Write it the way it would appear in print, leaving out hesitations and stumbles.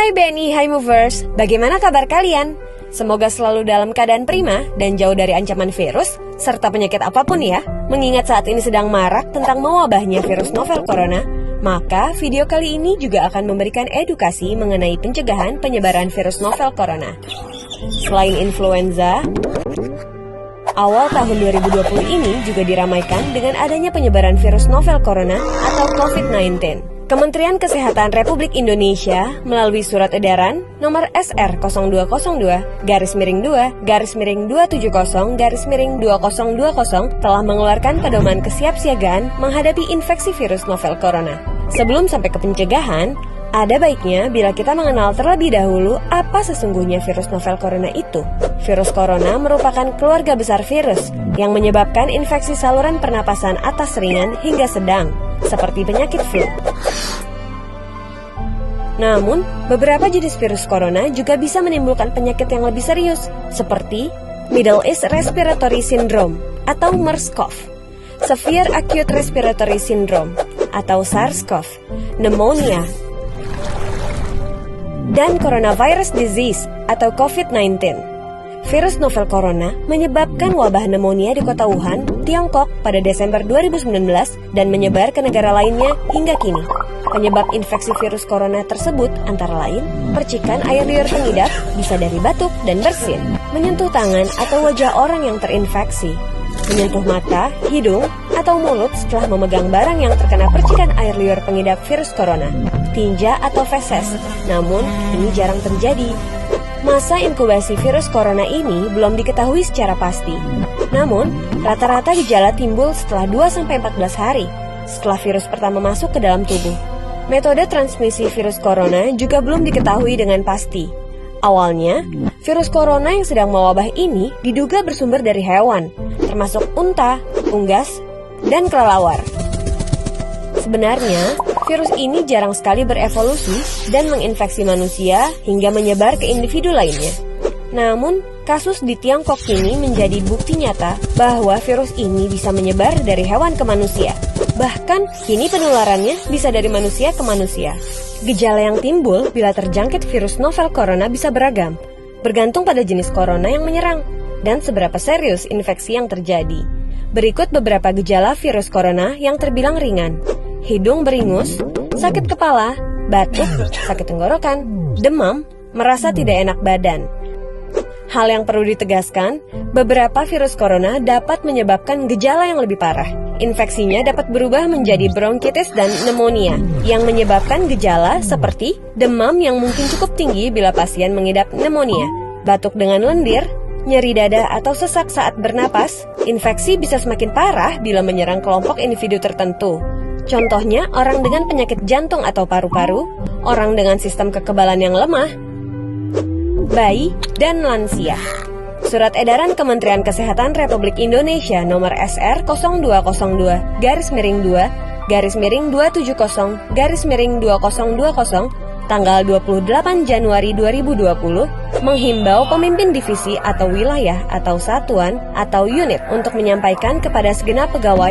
Hai BNI, hai Movers, bagaimana kabar kalian? Semoga selalu dalam keadaan prima dan jauh dari ancaman virus, serta penyakit apapun ya. Mengingat saat ini sedang marak tentang mewabahnya virus novel corona, maka video kali ini juga akan memberikan edukasi mengenai pencegahan penyebaran virus novel corona. Selain influenza, awal tahun 2020 ini juga diramaikan dengan adanya penyebaran virus novel corona atau COVID-19. Kementerian Kesehatan Republik Indonesia melalui surat edaran nomor SR 0202-270-2020 telah mengeluarkan pedoman kesiapsiagaan menghadapi infeksi virus novel corona. Sebelum sampai ke pencegahan, ada baiknya bila kita mengenal terlebih dahulu apa sesungguhnya virus novel corona itu. Virus corona merupakan keluarga besar virus yang menyebabkan infeksi saluran pernapasan atas ringan hingga sedang, seperti penyakit flu. Namun, beberapa jenis virus corona juga bisa menimbulkan penyakit yang lebih serius, seperti Middle East Respiratory Syndrome atau MERS-CoV, Severe Acute Respiratory Syndrome atau SARS-CoV, pneumonia, dan Coronavirus Disease atau COVID-19. Virus novel corona menyebabkan wabah pneumonia di kota Wuhan, Tiongkok pada Desember 2019 dan menyebar ke negara lainnya hingga kini. Penyebab infeksi virus corona tersebut antara lain percikan air liur pengidap, bisa dari batuk dan bersin, menyentuh tangan atau wajah orang yang terinfeksi, menyentuh mata, hidung, atau mulut setelah memegang barang yang terkena percikan air liur pengidap virus corona, tinja atau feses. Namun, ini jarang terjadi. Masa inkubasi virus corona ini belum diketahui secara pasti. Namun, rata-rata gejala timbul setelah 2-14 hari setelah virus pertama masuk ke dalam tubuh. Metode transmisi virus corona juga belum diketahui dengan pasti. Awalnya, virus corona yang sedang mewabah ini diduga bersumber dari hewan, termasuk unta, unggas, dan kelelawar. Sebenarnya, virus ini jarang sekali berevolusi dan menginfeksi manusia hingga menyebar ke individu lainnya. Namun, kasus di Tiongkok ini menjadi bukti nyata bahwa virus ini bisa menyebar dari hewan ke manusia. Bahkan, kini penularannya bisa dari manusia ke manusia. Gejala yang timbul bila terjangkit virus novel corona bisa beragam, bergantung pada jenis corona yang menyerang dan seberapa serius infeksi yang terjadi. Berikut beberapa gejala virus corona yang terbilang ringan: hidung beringus, sakit kepala, batuk, sakit tenggorokan, demam, merasa tidak enak badan. Hal yang perlu ditegaskan, beberapa virus corona dapat menyebabkan gejala yang lebih parah. Infeksinya dapat berubah menjadi bronkitis dan pneumonia, yang menyebabkan gejala seperti demam yang mungkin cukup tinggi bila pasien mengidap pneumonia, batuk dengan lendir, nyeri dada atau sesak saat bernapas. Infeksi bisa semakin parah bila menyerang kelompok individu tertentu. Contohnya, orang dengan penyakit jantung atau paru-paru, orang dengan sistem kekebalan yang lemah, bayi, dan lansia. Surat edaran Kementerian Kesehatan Republik Indonesia nomor SR 0202-270-2020 tanggal 28 Januari 2020 menghimbau pemimpin divisi atau wilayah atau satuan atau unit untuk menyampaikan kepada segenap pegawai